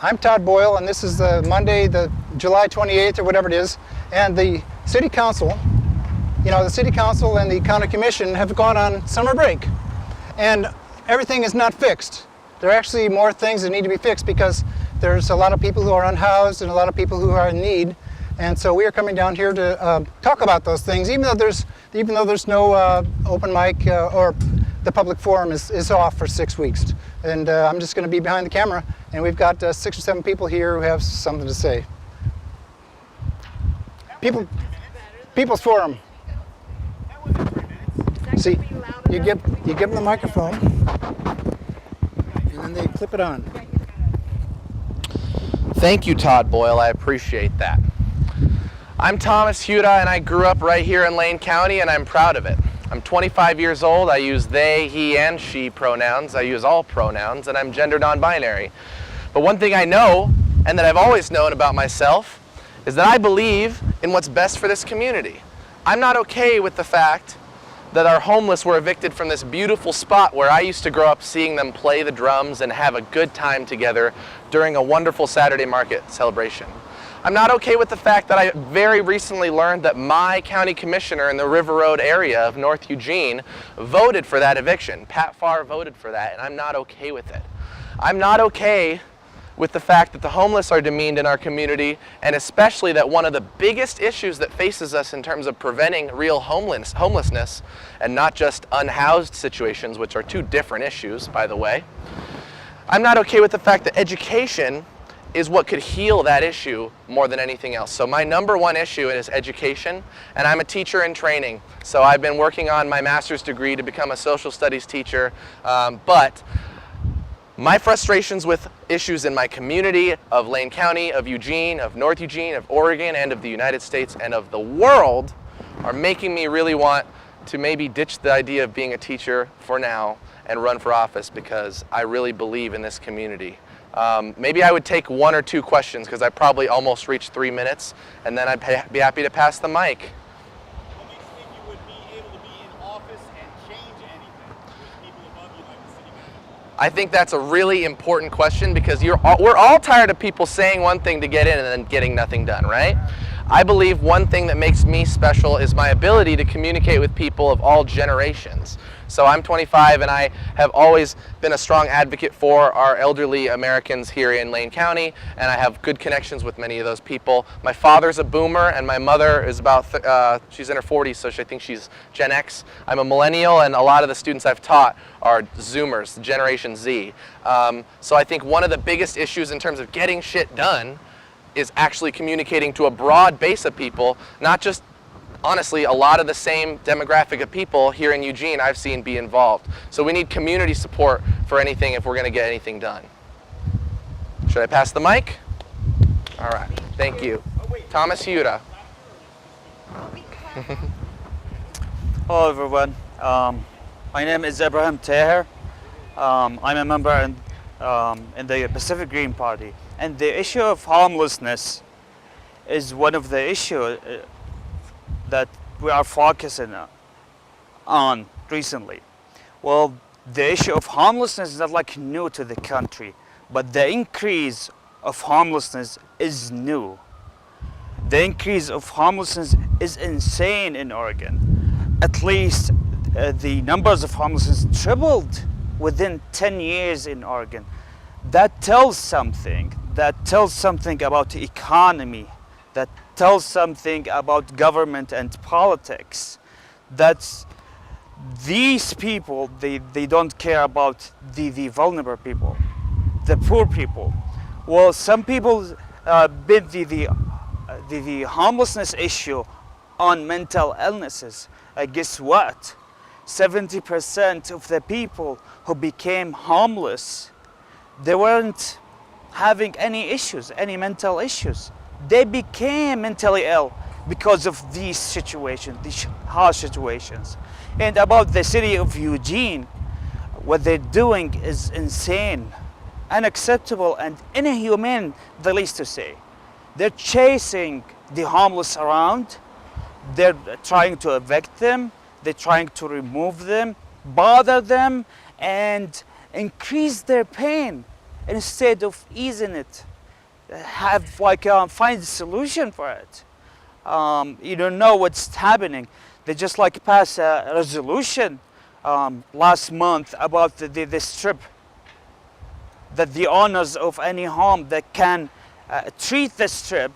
I'm Todd Boyle, and this is Monday, the July 28th or whatever it is, and the City Council, the City Council and the County Commission have gone on summer break, and everything is not fixed. There are actually more things that need to be fixed because there's a lot of people who are unhoused and a lot of people who are in need, and so we are coming down here to talk about those things, even though there's no open mic or the public forum is off for 6 weeks. And I'm just going to be behind the camera, and we've got 6 or 7 people here who have something to say. People's Forum. See, you give them the microphone, and then they clip it on. Thank you, Todd Boyle. I appreciate that. I'm Thomas Huda, and I grew up right here in Lane County, and I'm proud of it. I'm 25 years old. I use they, he, and she pronouns. I use all pronouns, and I'm gender non-binary. But one thing I know, and that I've always known about myself, is that I believe in what's best for this community. I'm not okay with the fact that our homeless were evicted from this beautiful spot where I used to grow up seeing them play the drums and have a good time together during a wonderful Saturday market celebration. I'm not okay with the fact that I very recently learned that my county commissioner in the River Road area of North Eugene voted for that eviction. Pat Farr voted for that, and I'm not okay with it. I'm not okay with the fact that the homeless are demeaned in our community, and especially that one of the biggest issues that faces us in terms of preventing real homelessness, and not just unhoused situations, which are two different issues, by the way. I'm not okay with the fact that education is what could heal that issue more than anything else. So my number one issue is education, and I'm a teacher in training. So I've been working on my master's degree to become a social studies teacher, but my frustrations with issues in my community of Lane County, of Eugene, of North Eugene, of Oregon, and of the United States, and of the world are making me really want to maybe ditch the idea of being a teacher for now and run for office because I really believe in this community. Maybe I would take 1 or 2 questions because I probably almost reached 3 minutes, and then I'd be happy to pass the mic. What makes you think you would be able to be in office and change anything with people above you like the city manager? I think that's a really important question because we're all tired of people saying one thing to get in and then getting nothing done, right? I believe one thing that makes me special is my ability to communicate with people of all generations. So I'm 25 and I have always been a strong advocate for our elderly Americans here in Lane County, and I have good connections with many of those people. My father's a boomer and my mother is she's in her 40s, so I think she's Gen X. I'm a millennial, and a lot of the students I've taught are Zoomers, Generation Z. So I think one of the biggest issues in terms of getting shit done is actually communicating to a broad base of people, not just, honestly, a lot of the same demographic of people here in Eugene I've seen be involved. So we need community support for anything if we're going to get anything done. Should I pass the mic? All right, thank you. Thomas Huda. Hello everyone, my name is Ibrahim Ter. I'm a member in the Pacific Green Party, and the issue of homelessness is one of the issues that we are focusing on recently. Well, the issue of homelessness is not like new to the country, but the increase of homelessness is new. The increase of homelessness is insane in Oregon. At least the numbers of homelessness tripled within 10 years in Oregon. That tells something. That tells something about the economy. That tells something about government and politics. That's these people, they don't care about the vulnerable people, the poor people. Well, some people bid the homelessness issue on mental illnesses. Guess what? 70% of the people who became homeless, they weren't having any issues, any mental issues. They became mentally ill because of these situations, these harsh situations. And about the city of Eugene, what they're doing is insane, unacceptable, and inhumane, the least to say. They're chasing the homeless around. They're trying to evict them. They're trying to remove them, bother them, and increase their pain instead of easing it. have like find a solution for it. You don't know what's happening. They just like pass a resolution last month about the strip, that the owners of any home that can treat the strip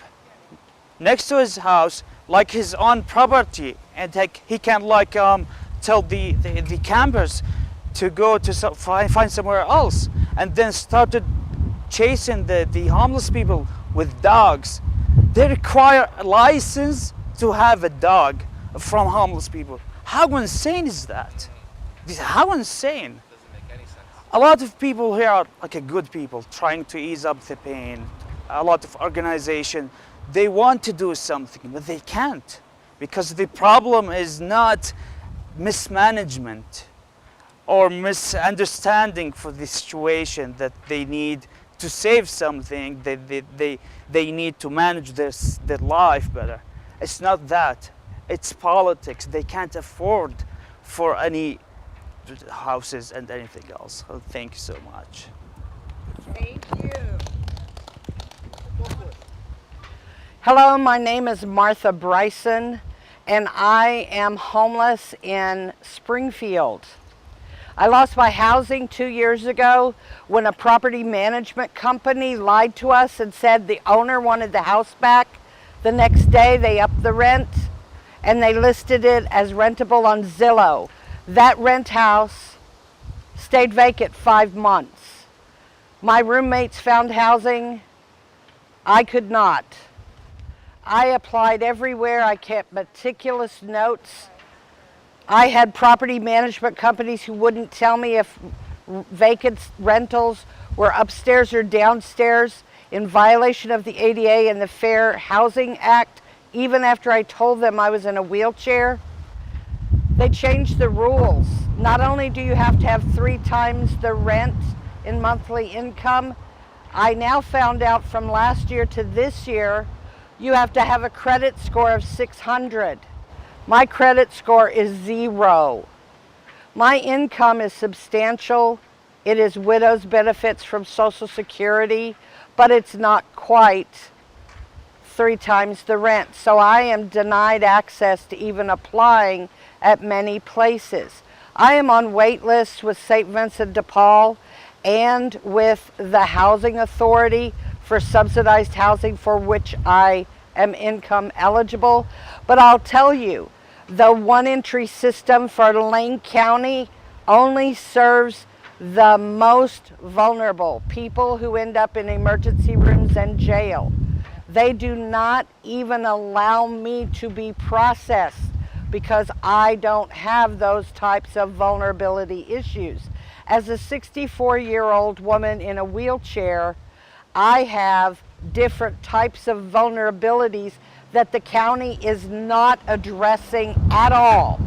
next to his house like his own property, and he can like tell the campers to go to find somewhere else, and then started chasing the homeless people with dogs. They require a license to have a dog from homeless people. How insane is that? How insane? Doesn't make any sense. A lot of people here are like a good people trying to ease up the pain. A lot of organization, they want to do something, but they can't, because the problem is not mismanagement or misunderstanding for the situation, that they need to save something, they need to manage their life better. It's not that. It's politics. They can't afford for any houses and anything else. So thank you so much. Thank you. Hello, my name is Martha Bryson, and I am homeless in Springfield. I lost my housing 2 years ago when a property management company lied to us and said the owner wanted the house back. The next day they upped the rent and they listed it as rentable on Zillow. That rent house stayed vacant 5 months. My roommates found housing. I could not. I applied everywhere. I kept meticulous notes. I had property management companies who wouldn't tell me if vacant rentals were upstairs or downstairs, in violation of the ADA and the Fair Housing Act, even after I told them I was in a wheelchair. They changed the rules. Not only do you have to have 3 times the rent in monthly income, I now found out from last year to this year, you have to have a credit score of 600. My credit score is 0. My income is substantial. It is widow's benefits from Social Security, but it's not quite 3 times the rent. So I am denied access to even applying at many places. I am on wait lists with St. Vincent de Paul and with the Housing Authority for subsidized housing, for which I am income eligible. But I'll tell you, the one entry system for Lane County only serves the most vulnerable, people who end up in emergency rooms and jail. They do not even allow me to be processed because I don't have those types of vulnerability issues. As a 64-year-old woman in a wheelchair, I have different types of vulnerabilities that the county is not addressing at all.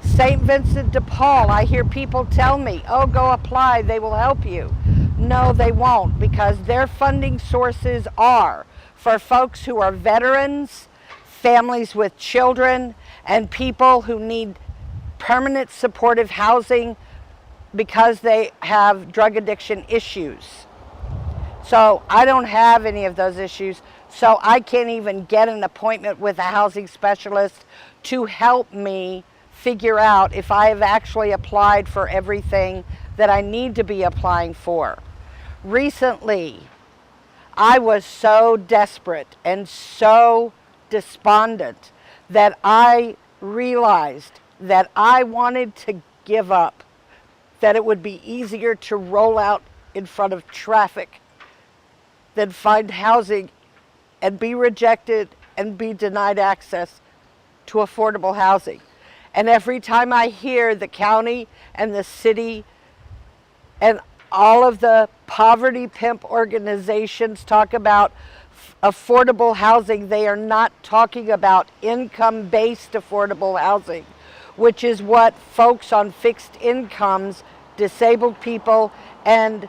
St. Vincent de Paul, I hear people tell me, oh, go apply, they will help you. No, they won't, because their funding sources are for folks who are veterans, families with children, and people who need permanent supportive housing because they have drug addiction issues. So I don't have any of those issues, so I can't even get an appointment with a housing specialist to help me figure out if I have actually applied for everything that I need to be applying for. Recently, I was so desperate and so despondent that I realized that I wanted to give up, that it would be easier to roll out in front of traffic than find housing and be rejected and be denied access to affordable housing. And every time I hear the county and the city and all of the poverty pimp organizations talk about affordable housing, they are not talking about income-based affordable housing, which is what folks on fixed incomes, disabled people, and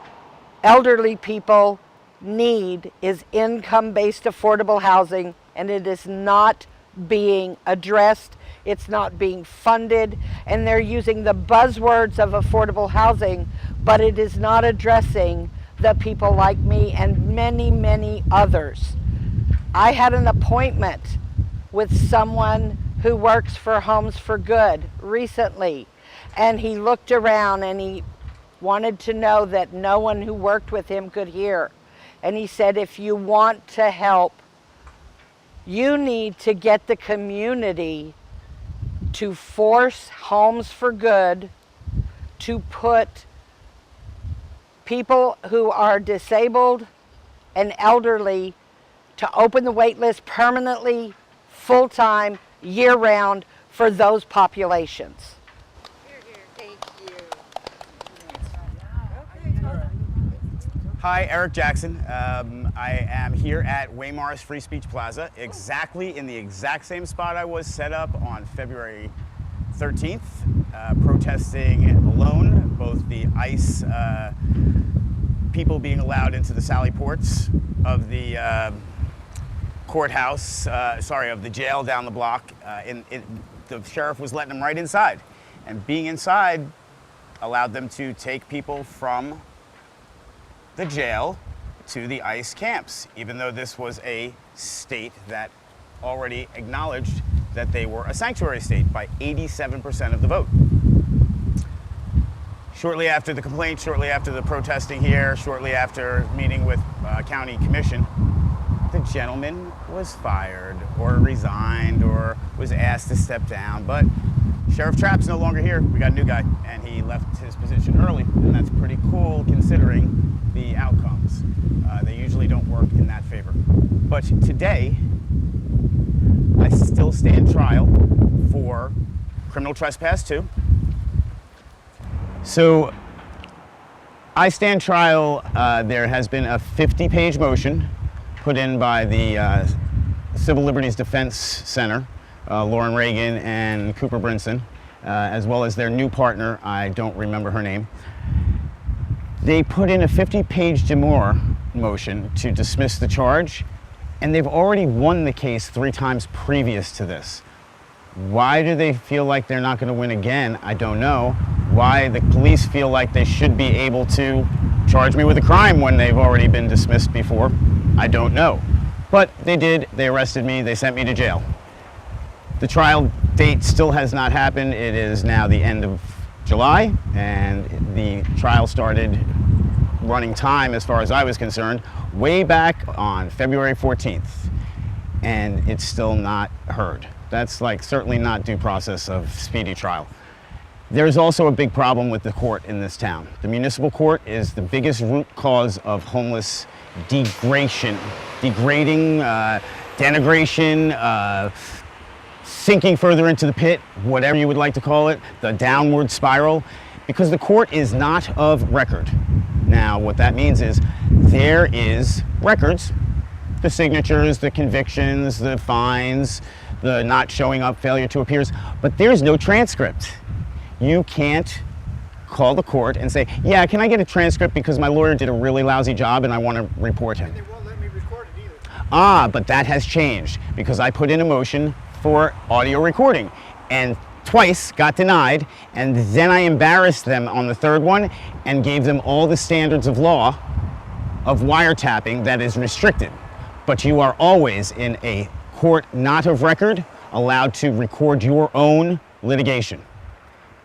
elderly people need, is income-based affordable housing, and it is not being addressed. It's not being funded, and they're using the buzzwords of affordable housing, but it is not addressing the people like me and many, many others. I had an appointment with someone who works for Homes for Good recently, and he looked around and he wanted to know that no one who worked with him could hear. And he said, if you want to help, you need to get the community to force Homes for Good to put people who are disabled and elderly to open the wait list permanently, full-time, year-round for those populations. Hi, Eric Jackson. I am here at Waymar's Free Speech Plaza, exactly in the exact same spot I was set up on February 13th, protesting alone, both the ICE people being allowed into the sally ports of the courthouse, of the jail down the block. The sheriff was letting them right inside, and being inside allowed them to take people from the jail to the ICE camps, even though this was a state that already acknowledged that they were a sanctuary state by 87% of the vote. Shortly after the complaint, shortly after the protesting here, shortly after meeting with county commission, the gentleman was fired or resigned or was asked to step down, but Sheriff Trapp's no longer here. We got a new guy, and he left his position early, and that's pretty cool considering the outcomes. They usually don't work in that favor. But today, I still stand trial for criminal trespass 2. So I stand trial. There has been a 50-page motion put in by the Civil Liberties Defense Center, Lauren Reagan and Cooper Brinson, as well as their new partner, I don't remember her name. They put in a 50-page demur motion to dismiss the charge, and they've already won the case 3 times previous to this. Why do they feel like they're not going to win again? I don't know. Why the police feel like they should be able to charge me with a crime when they've already been dismissed before, I don't know. But they did. They arrested me. They sent me to jail. The trial date still has not happened. It is now the end of July, and the trial started running time, as far as I was concerned, way back on February 14th, and it's still not heard. That's certainly not due process of speedy trial. There's also a big problem with the court in this town. The municipal court is the biggest root cause of homeless degrading, denigration, sinking further into the pit, whatever you would like to call it, the downward spiral, because the court is not of record. Now, what that means is there is records, the signatures, the convictions, the fines, the not showing up, failure to appear, but there's no transcript. You can't call the court and say, yeah, can I get a transcript because my lawyer did a really lousy job and I want to report him. And they won't let me record it either. Ah, but that has changed because I put in a motion for audio recording and twice got denied, and then I embarrassed them on the 3rd one and gave them all the standards of law of wiretapping that is restricted. But you are always in a court not of record allowed to record your own litigation,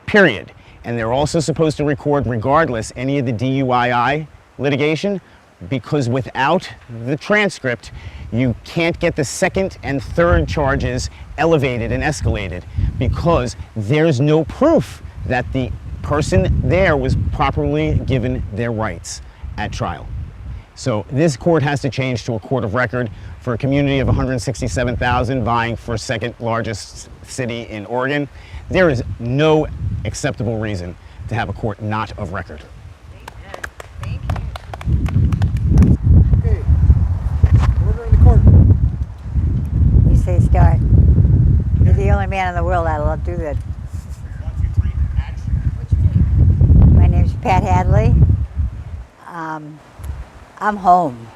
period. And they're also supposed to record, regardless, any of the DUII litigation, because without the transcript, you can't get the 2nd and 3rd charges elevated and escalated because there's no proof that the person there was properly given their rights at trial. So this court has to change to a court of record for a community of 167,000 vying for 2nd largest city in Oregon. There is no acceptable reason to have a court not of record. Okay. Order in the court. You say start. You're the only man in the world that'll do that. 1, 2, 3, action. My name's Pat Hadley. I'm home.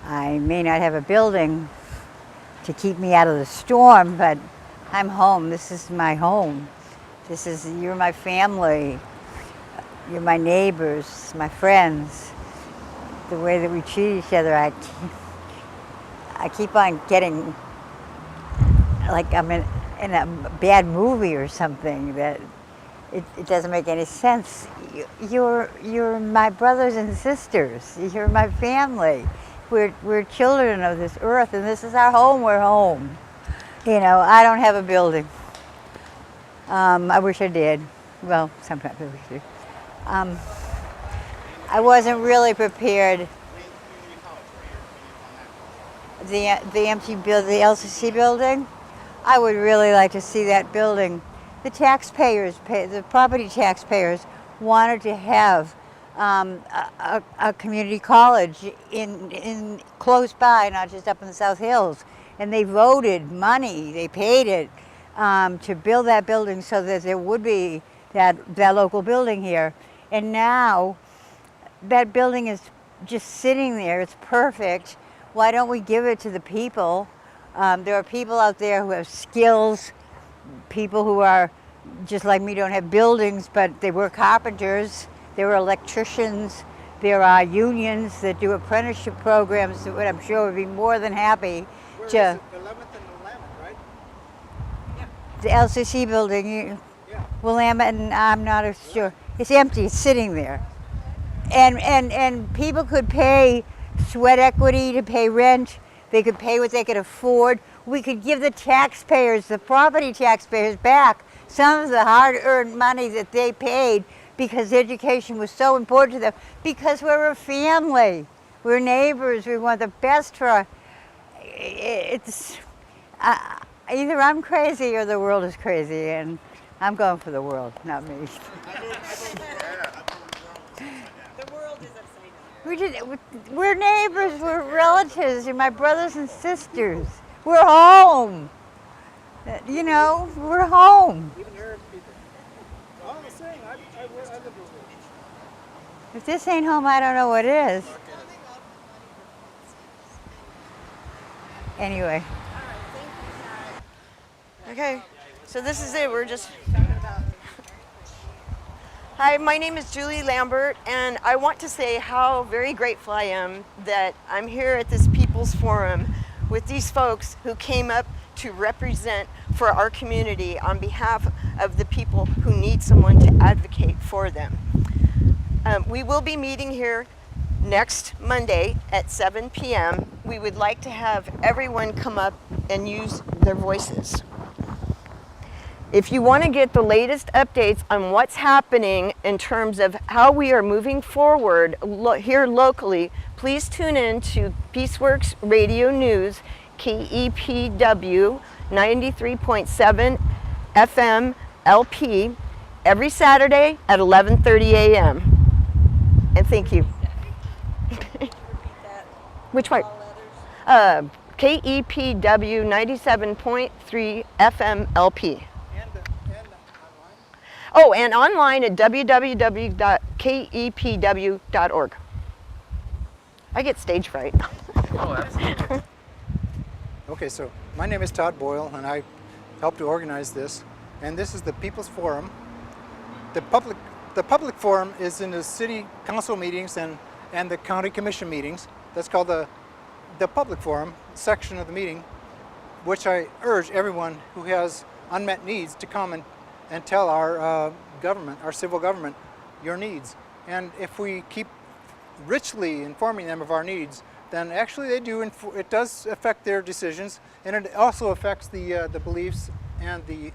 I may not have a building to keep me out of the storm, but I'm home. This is my home. You're my family. You're my neighbors, my friends. the way that we treat each other. I keep on getting like I'm in a bad movie or something, that it doesn't make any sense. You're my brothers and sisters. You're my family. We're children of this earth, and this is our home. We're home. You know, I don't have a building. I wish I did. Well, sometimes I wish I did. I wasn't really prepared. The empty building, the LCC building, I would really like to see that building. The taxpayers, the property taxpayers, wanted to have a community college in close by, not just up in the South Hills, and they voted money, they paid it to build that building so that there would be that local building here. And now that building is just sitting there. It's perfect. Why don't we give it to the people? There are people out there who have skills, people who are just like me, don't have buildings, but they were carpenters, there were electricians, there are unions that do apprenticeship programs that I'm sure would be more than happy Where to. is it? The 11th and the Lambert, right? The LCC building, Yeah. well, Lambert, and I'm not sure. It's empty, it's sitting there. And people could pay sweat equity to pay rent. They could pay what they could afford. We could give the taxpayers, the property taxpayers, back some of the hard-earned money that they paid because education was so important to them. Because we're a family, we're neighbors, we want the best for our, it's, either I'm crazy or the world is crazy, and I'm going for the world, not me. We're neighbors, we're relatives, you're my brothers and sisters. We're home. You know, we're home. Even Arab people. All the same, I live over here. If this ain't home, I don't know what is. Anyway. Okay, so this is it. We're just. Hi, my name is Julie Lambert, and I want to say how very grateful I am that I'm here at this People's Forum with these folks who came up to represent for our community on behalf of the people who need someone to advocate for them. We will be meeting here next Monday at 7 p.m. We would like to have everyone come up and use their voices. If you want to get the latest updates on what's happening in terms of how we are moving forward here locally, please tune in to Peaceworks Radio News, KEPW 93.7 FM LP, every Saturday at 11:30 a.m. And thank you. Which part? KEPW 97.3 FM LP. Oh, and online at www.kepw.org. I get stage fright. Okay, so my name is Todd Boyle, and I helped to organize this. And this is the People's Forum. The public forum is in the city council meetings and the county commission meetings. That's called the public forum section of the meeting, which I urge everyone who has unmet needs to come and tell our government, our civil government, your needs. And if we keep richly informing them of our needs, then actually they do. It does affect their decisions, and it also affects the beliefs and the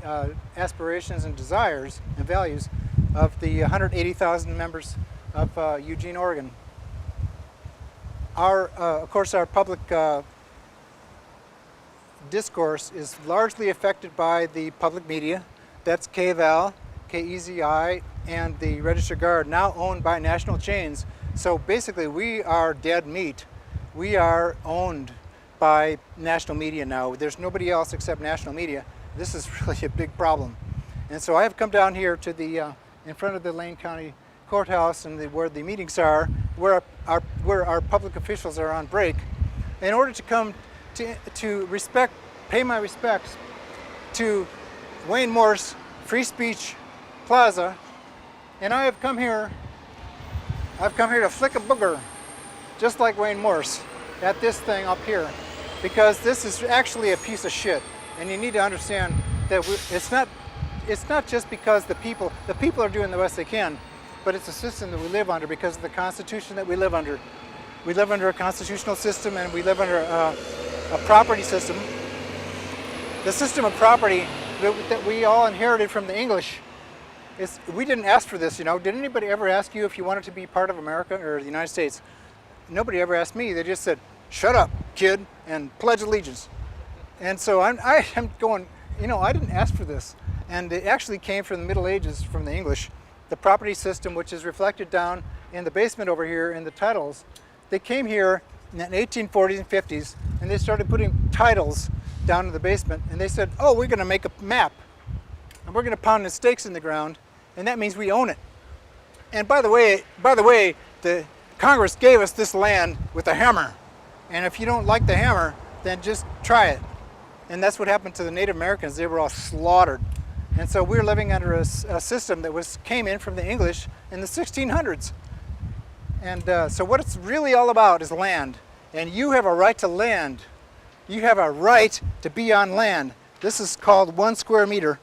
aspirations and desires and values of the 180,000 members of Eugene, Oregon. Of course, our public discourse is largely affected by the public media. That's KVAL, KEZI, and the Register Guard, now owned by national chains. So basically, we are dead meat. We are owned by national media now. There's nobody else except national media. This is really a big problem. And so I have come down here to the in front of the Lane County Courthouse and where the meetings are, where our public officials are on break, in order to come to pay my respects to Wayne Morse, Free Speech Plaza, and I've come here to flick a booger just like Wayne Morse, at this thing up here, because this is actually a piece of shit. And you need to understand that it's not just because the people are doing the best they can, but it's a system that we live under because of the Constitution that we live under. We live under a constitutional system, and we live under a property system. The system of property that we all inherited from the English we didn't ask for this, you know. Did anybody ever ask you if you wanted to be part of America or the United States? Nobody ever asked me. They just said, shut up, kid, and pledge allegiance. And so I'm going, you know, I didn't ask for this. And it actually came from the Middle Ages, from the English. The property system, which is reflected down in the basement over here in the titles, they came here in the 1840s and 50s, and they started putting titles down in the basement, and they said, oh, we're going to make a map, and we're going to pound the stakes in the ground, and that means we own it. And by the way, the Congress gave us this land with a hammer, and if you don't like the hammer, then just try it. And that's what happened to the Native Americans. They were all slaughtered. And so we're living under a system that came in from the English in the 1600s. And so what it's really all about is land. And you have a right to land. You have a right to be on land. This is called 1 square meter.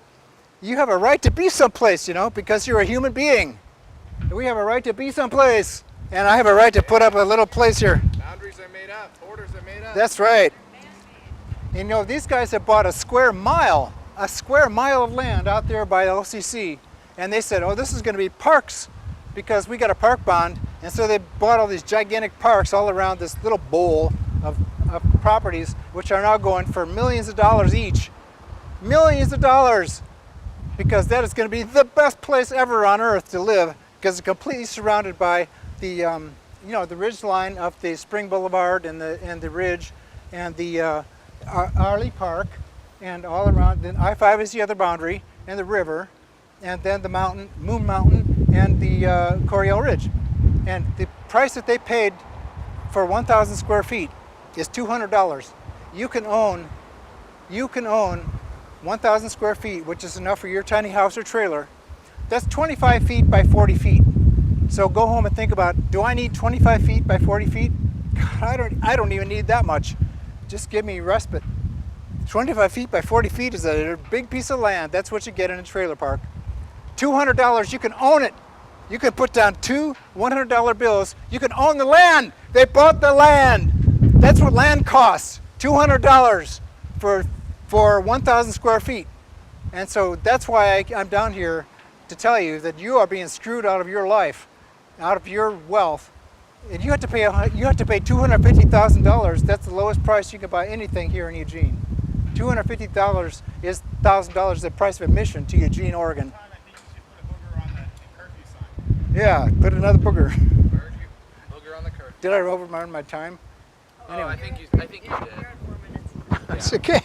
You have a right to be someplace, you know, because you're a human being. We have a right to be someplace. And I have a right to put up a little place here. Boundaries are made up, borders are made up. That's right. And, you know, these guys have bought a square mile of land out there by LCC. And they said, oh, this is going to be parks because we got a park bond. And so they bought all these gigantic parks all around this little bowl of properties, which are now going for millions of dollars each. Millions of dollars! Because that is going to be the best place ever on earth to live, because it's completely surrounded by the, you know, the ridge line of the Spring Boulevard and the ridge, and the Arley Park, and all around. Then I-5 is the other boundary, and the river, and then the mountain, Moon Mountain, and the Coryell Ridge. And the price that they paid for 1,000 square feet is $200. You can own 1,000 square feet, which is enough for your tiny house or trailer. That's 25 feet by 40 feet. So go home and think about, do I need 25 feet by 40 feet? God, I don't even need that much. Just give me respite. 25 feet by 40 feet is a big piece of land. That's what you get in a trailer park. $200, you can own it. You can put down two $100 bills. You can own the land. They bought the land. That's what land costs, $200 for 1,000 square feet. And so that's why I'm down here to tell you that you are being screwed out of your life, out of your wealth. And you have to pay $250,000. That's the lowest price you can buy anything here in Eugene. $250 is $1,000 the price of admission to Eugene, Oregon. I think you should put a booger on the curfew sign. Yeah, put another booger. Booger on the curve. Did I overrun my time? Anyway. I think you did. That's okay.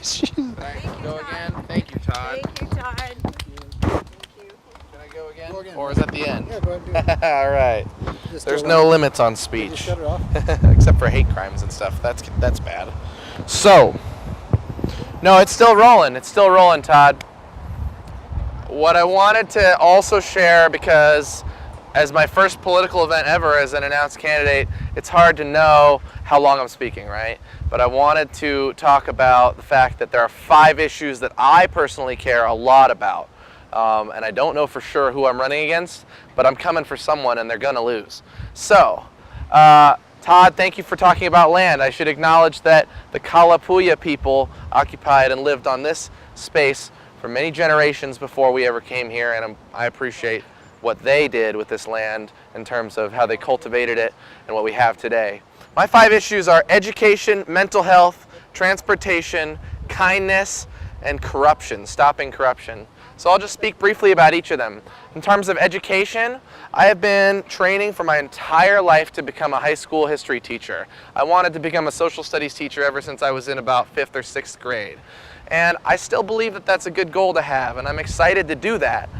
Go again. Thank you, Todd. Thank you, Todd. Thank you. Can I go again? Go again. Or is that the end? Yeah, go ahead and do it. All right. Just There's go no ahead. limits on Just speech, shut it off. except for hate crimes and stuff. That's bad. So, no, it's still rolling. It's still rolling, Todd. What I wanted to also share, because as my first political event ever as an announced candidate, it's hard to know how long I'm speaking, right? But I wanted to talk about the fact that there are 5 issues that I personally care a lot about. And I don't know for sure who I'm running against, but I'm coming for someone and they're gonna lose. So, Todd, thank you for talking about land. I should acknowledge that the Kalapuya people occupied and lived on this space for many generations before we ever came here, and I appreciate what they did with this land in terms of how they cultivated it and what we have today. My 5 issues are education, mental health, transportation, kindness, and corruption, stopping corruption. So I'll just speak briefly about each of them. In terms of education, I have been training for my entire life to become a high school history teacher. I wanted to become a social studies teacher ever since I was in about 5th or 6th grade. And I still believe that that's a good goal to have, and I'm excited to do that.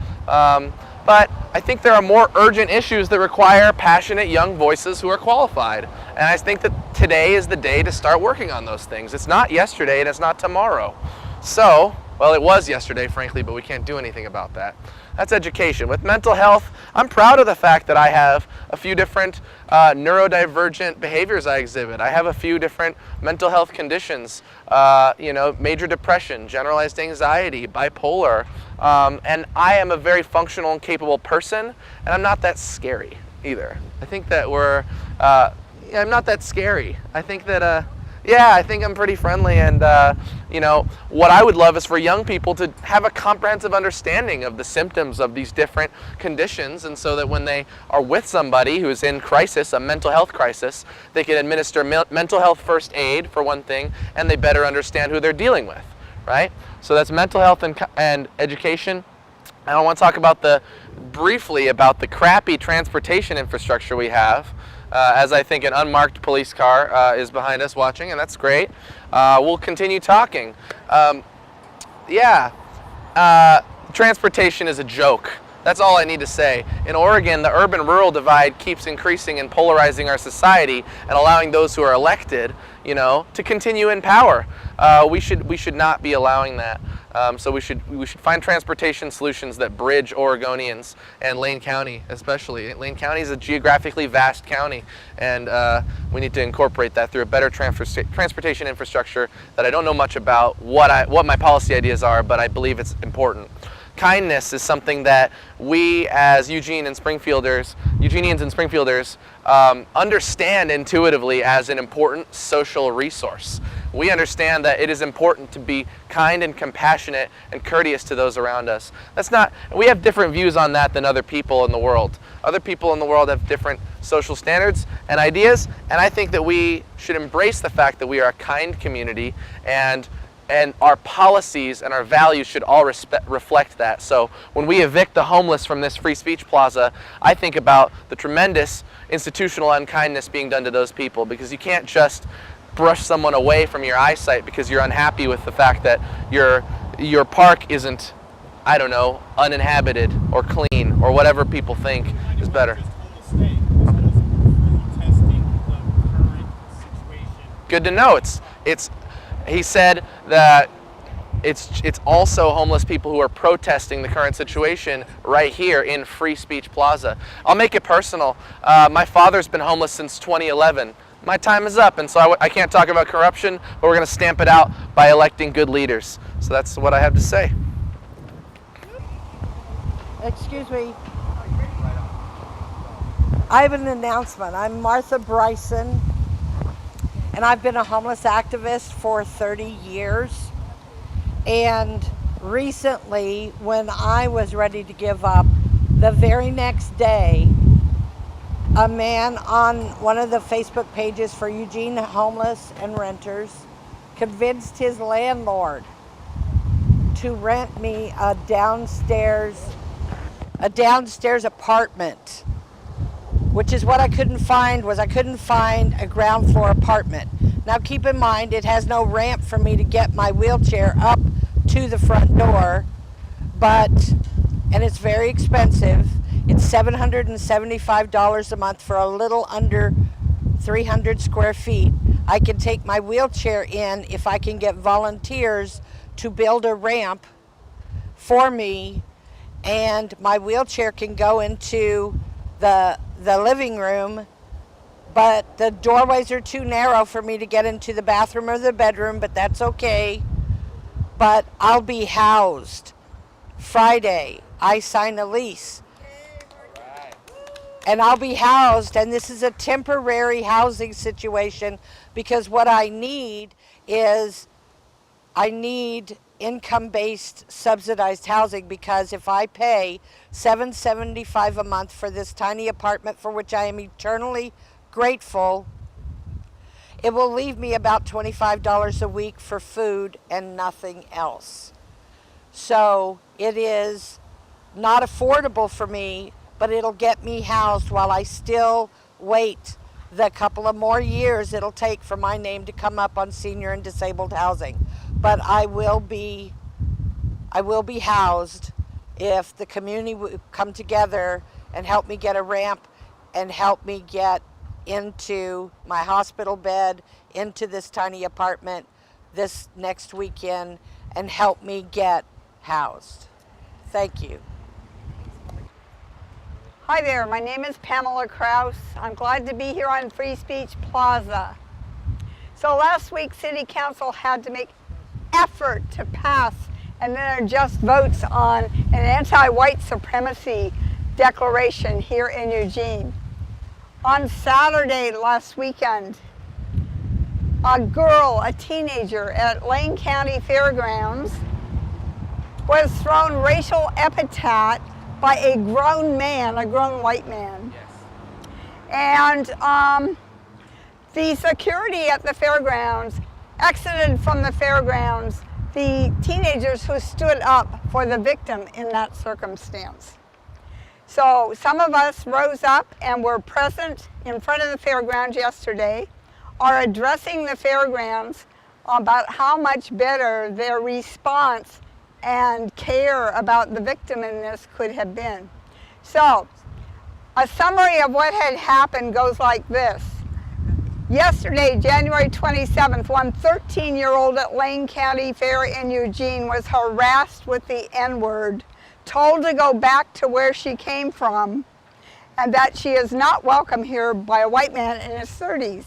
But I think there are more urgent issues that require passionate young voices who are qualified. And I think that today is the day to start working on those things. It's not yesterday and it's not tomorrow. So, well, it was yesterday, frankly, but we can't do anything about that. That's education. With mental health, I'm proud of the fact that I have a few different neurodivergent behaviors I exhibit. I have a few different mental health conditions, major depression, generalized anxiety, bipolar, and I am a very functional and capable person, and I'm not that scary either. I think that I'm not that scary. I think that, I think I'm pretty friendly, and what I would love is for young people to have a comprehensive understanding of the symptoms of these different conditions, and so that when they are with somebody who's in crisis, a mental health crisis, they can administer mental health first aid for one thing, and they better understand who they're dealing with, right? So that's mental health and education. And I want to talk briefly about the crappy transportation infrastructure we have. As I think an unmarked police car is behind us watching, and that's great. We'll continue talking. Transportation is a joke. That's all I need to say. In Oregon, the urban-rural divide keeps increasing and polarizing our society and allowing those who are elected, to continue in power. We should not be allowing that. So we should find transportation solutions that bridge Oregonians and Lane County, especially. Lane County is a geographically vast county, and we need to incorporate that through a better transportation infrastructure that I don't know much about what my policy ideas are, but I believe it's important. Kindness is something that we as Eugenians and Springfielders understand intuitively as an important social resource. We understand that it is important to be kind and compassionate and courteous to those around us. We have different views on that than other people in the world. Other people in the world have different social standards and ideas, and I think that we should embrace the fact that we are a kind community, and our policies and our values should all reflect that. So when we evict the homeless from this free speech plaza, I think about the tremendous institutional unkindness being done to those people, because you can't just brush someone away from your eyesight because you're unhappy with the fact that your park isn't, I don't know, uninhabited or clean or whatever people think is better. Good to know. He said that it's also homeless people who are protesting the current situation right here in Free Speech Plaza. I'll make it personal. My father's been homeless since 2011. My time is up, and so I can't talk about corruption, but we're going to stamp it out by electing good leaders. So that's what I have to say. Excuse me. I have an announcement. I'm Martha Bryson, and I've been a homeless activist for 30 years. And recently, when I was ready to give up, the very next day, a man on one of the Facebook pages for Eugene homeless and renters convinced his landlord to rent me a downstairs apartment, which is what I couldn't find a ground floor apartment. Now keep in mind, it has no ramp for me to get my wheelchair up to the front door, and it's very expensive. It's $775 a month for a little under 300 square feet. I can take my wheelchair in if I can get volunteers to build a ramp for me, and my wheelchair can go into the living room, but the doorways are too narrow for me to get into the bathroom or the bedroom, but that's okay. But I'll be housed. Friday, I sign a lease. And I'll be housed, and this is a temporary housing situation, because what I need is income-based subsidized housing, because if I pay $775 a month for this tiny apartment, for which I am eternally grateful, it will leave me about $25 a week for food and nothing else. So it is not affordable for me, but it'll get me housed while I still wait the couple of more years it'll take for my name to come up on senior and disabled housing. But I will be housed if the community would come together and help me get a ramp and help me get into my hospital bed, into this tiny apartment this next weekend, and help me get housed. Thank you. Hi there, my name is Pamela Kraus. I'm glad to be here on Free Speech Plaza. So last week, City Council had to make effort to pass and then adjust votes on an anti-white supremacy declaration here in Eugene. On Saturday last weekend, a teenager at Lane County Fairgrounds was thrown racial epithet by a grown man, a grown white man. Yes. And the security at the fairgrounds exited from the fairgrounds the teenagers who stood up for the victim in that circumstance. So some of us rose up and were present in front of the fairgrounds yesterday, are addressing the fairgrounds about how much better their response and care about the victim in this could have been. So, a summary of what had happened goes like this. Yesterday, January 27th, one 13-year-old at Lane County Fair in Eugene was harassed with the N-word, told to go back to where she came from, and that she is not welcome here by a white man in his 30s.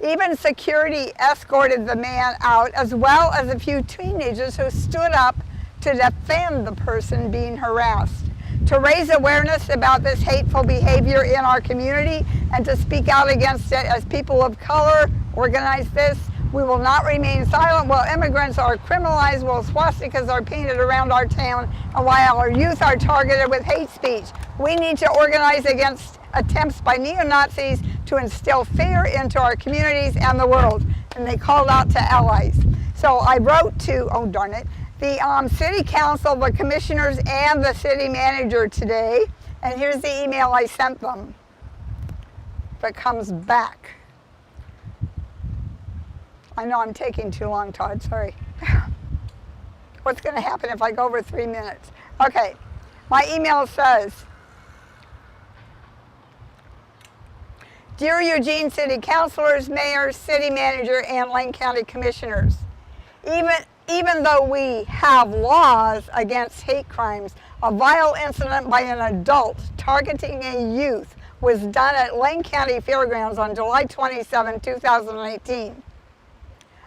Even security escorted the man out, as well as a few teenagers who stood up to defend the person being harassed, to raise awareness about this hateful behavior in our community and to speak out against it. As people of color organize this, we will not remain silent while immigrants are criminalized, while swastikas are painted around our town, and while our youth are targeted with hate speech. We need to organize against attempts by neo-Nazis to instill fear into our communities and the world. And they called out to allies. So I wrote to, oh darn it, the City Council, the commissioners, and the city manager today. And here's the email I sent them. If it comes back. I know I'm taking too long, Todd, sorry. What's going to happen if I go over 3 minutes? Okay, my email says, Dear Eugene City Councilors, Mayors, City Manager, and Lane County Commissioners, even though we have laws against hate crimes, a vile incident by an adult targeting a youth was done at Lane County Fairgrounds on July 27, 2018.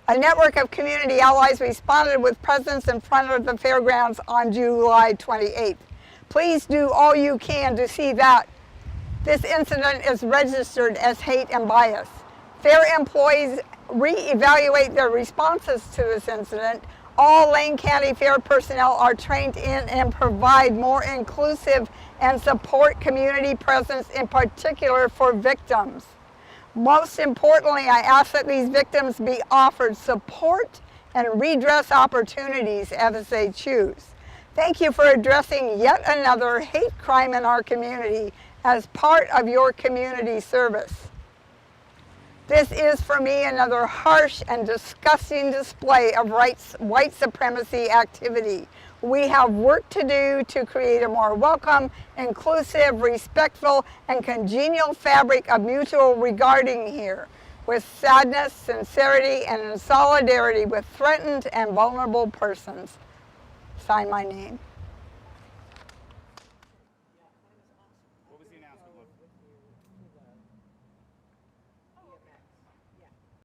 A network of community allies responded with presence in front of the fairgrounds on July 28th. Please do all you can to see that this incident is registered as hate and bias. Fair employees re-evaluate their responses to this incident. All Lane County Fair personnel are trained in and provide more inclusive and support community presence, in particular for victims. Most importantly, I ask that these victims be offered support and redress opportunities as they choose. Thank you for addressing yet another hate crime in our community as part of your community service. This is, for me, another harsh and disgusting display of white supremacy activity. We have work to do to create a more welcome, inclusive, respectful, and congenial fabric of mutual regarding here, with sadness, sincerity, and in solidarity with threatened and vulnerable persons. Sign my name.